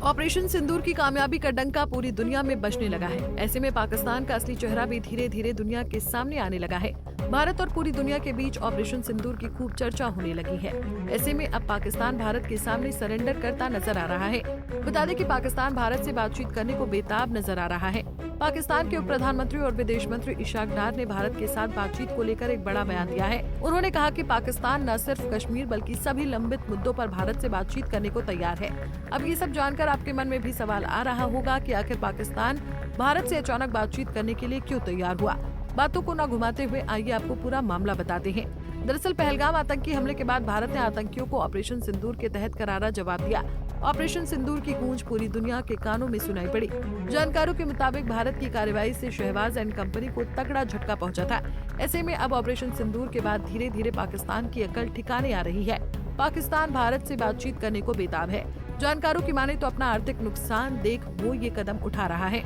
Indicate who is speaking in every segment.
Speaker 1: Operation सिंदूर की कामयाबी का डंका पूरी दुनिया में बजने लगा है। ऐसे में पाकिस्तान का असली चेहरा भी धीरे धीरे दुनिया के सामने आने लगा है। भारत और पूरी दुनिया के बीच ऑपरेशन सिंदूर की खूब चर्चा होने लगी है। ऐसे में अब पाकिस्तान भारत के सामने सरेंडर करता नजर आ रहा है। बता दें कि पाकिस्तान भारत से बातचीत करने को बेताब नजर आ रहा है। पाकिस्तान के उप प्रधानमंत्री और विदेश मंत्री इशाक डार ने भारत के साथ बातचीत को लेकर एक बड़ा बयान दिया है। उन्होंने कहा कि पाकिस्तान न सिर्फ कश्मीर बल्कि सभी लंबित मुद्दों पर भारत से बातचीत करने को तैयार है। अब ये सब जानकर आपके मन में भी सवाल आ रहा होगा कि आखिर पाकिस्तान भारत से अचानक बातचीत करने के लिए क्यों तैयार हुआ। बातों को न घुमाते हुए आइए आपको पूरा मामला बताते हैं। दरअसल पहलगाम आतंकी हमले के बाद भारत ने आतंकियों को ऑपरेशन सिंदूर के तहत करारा जवाब दिया। ऑपरेशन सिंदूर की गूंज पूरी दुनिया के कानों में सुनाई पड़ी। जानकारों के मुताबिक भारत की कार्रवाई से शहबाज एंड कंपनी को तगड़ा झटका पहुंचा था। ऐसे में अब ऑपरेशन सिंदूर के बाद धीरे धीरे पाकिस्तान की अकल ठिकाने आ रही है। पाकिस्तान भारत से बातचीत करने को बेताब है। जानकारों की माने तो अपना आर्थिक नुकसान देख वो ये कदम उठा रहा है।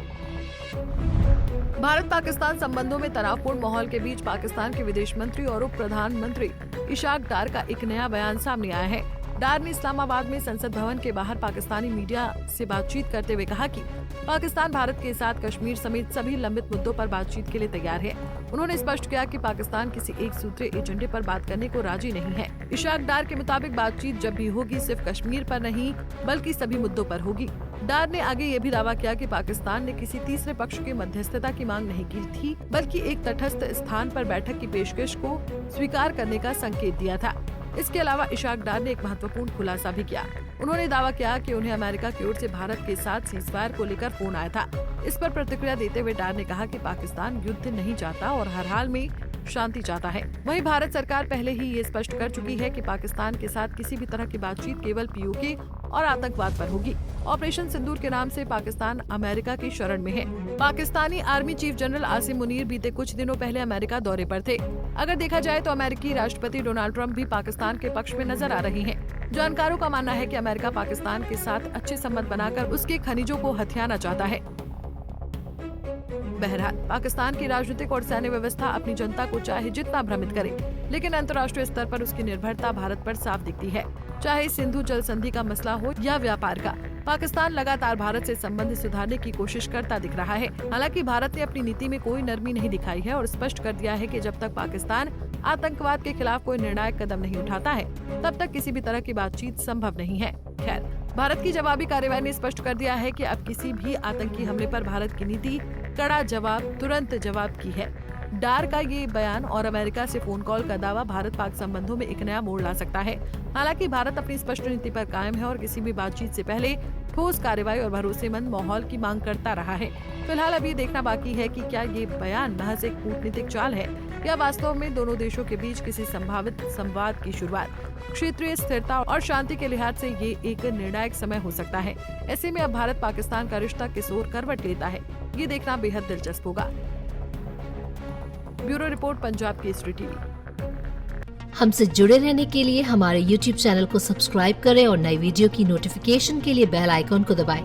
Speaker 1: भारत पाकिस्तान संबंधों में तनावपूर्ण माहौल के बीच पाकिस्तान के विदेश मंत्री और उप प्रधानमंत्री इशाक डार का एक नया बयान सामने आया है। डार ने इस्लामाबाद में संसद भवन के बाहर पाकिस्तानी मीडिया से बातचीत करते हुए कहा कि पाकिस्तान भारत के साथ कश्मीर समेत सभी लंबित मुद्दों पर बातचीत के लिए तैयार है। उन्होंने स्पष्ट किया कि पाकिस्तान किसी एक सूत्रीय एजेंडे पर बात करने को राजी नहीं है। इशाक डार के मुताबिक बातचीत जब भी होगी सिर्फ कश्मीर पर नहीं बल्कि सभी मुद्दों पर होगी। डार ने आगे ये भी दावा किया कि पाकिस्तान ने किसी तीसरे पक्ष की मध्यस्थता की मांग नहीं की थी बल्कि एक तटस्थ स्थान पर बैठक की पेशकश को स्वीकार करने का संकेत दिया था। इसके अलावा इशाक डार ने एक महत्वपूर्ण खुलासा भी किया। उन्होंने दावा किया कि उन्हें अमेरिका की ओर से भारत के साथ सीजफायर को लेकर फोन आया था। इस पर प्रतिक्रिया देते हुए डार ने कहा कि पाकिस्तान युद्ध नहीं चाहता और हर हाल में शांति चाहता है। वहीं भारत सरकार पहले ही ये स्पष्ट कर चुकी है कि पाकिस्तान के साथ किसी भी तरह की बातचीत केवल पीओके और आतंकवाद पर होगी। ऑपरेशन सिंदूर के नाम से पाकिस्तान अमेरिका की शरण में है। Pakistani army chief general Asim Munir बीते कुछ दिनों पहले अमेरिका दौरे पर थे। अगर देखा जाए तो अमेरिकी राष्ट्रपति डोनाल्ड ट्रंप भी पाकिस्तान के पक्ष में नजर आ रहे हैं। जानकारों का मानना है कि अमेरिका पाकिस्तान के साथ अच्छे संबंध बनाकर उसके खनिजों को हथियाना चाहता है। बहरहाल पाकिस्तान की राजनीतिक और सैन्य व्यवस्था अपनी जनता को चाहे जितना भ्रमित करे, लेकिन अंतर्राष्ट्रीय स्तर पर उसकी निर्भरता भारत पर साफ दिखती है। चाहे सिंधु जल संधि का मसला हो या व्यापार का, पाकिस्तान लगातार भारत से संबंध सुधारने की कोशिश करता दिख रहा है। हालांकि भारत ने अपनी नीति में कोई नरमी नहीं दिखाई है और स्पष्ट कर दिया है कि जब तक पाकिस्तान आतंकवाद के खिलाफ कोई निर्णायक कदम नहीं उठाता है तब तक किसी भी तरह की बातचीत संभव नहीं है। खैर, भारत की जवाबी कार्रवाई ने स्पष्ट कर दिया है कि अब किसी भी आतंकी हमले पर भारत की नीति कड़ा जवाब, तुरंत जवाब की है। डार का ये बयान और अमेरिका से फोन कॉल का दावा भारत पाक संबंधों में एक नया मोड़ ला सकता है। हालांकि भारत अपनी स्पष्ट नीति पर कायम है और किसी भी बातचीत से पहले ठोस कार्रवाई और भरोसेमंद माहौल की मांग करता रहा है। फिलहाल अभी देखना बाकी है कि क्या ये बयान महज एक कूटनीतिक चाल है या वास्तव में दोनों देशों के बीच किसी संभावित संवाद की शुरुआत। क्षेत्रीय स्थिरता और शांति के लिहाज से ये एक निर्णायक समय हो सकता है। ऐसे में अब भारत पाकिस्तान का रिश्ता किस ओर करवट लेता है, ये देखना बेहद दिलचस्प होगा। Bureau report, Punjab Kesari TV.
Speaker 2: हमसे जुड़े रहने के लिए हमारे YouTube चैनल को सब्सक्राइब करें और नई वीडियो की नोटिफिकेशन के लिए बेल आइकॉन को दबाएं।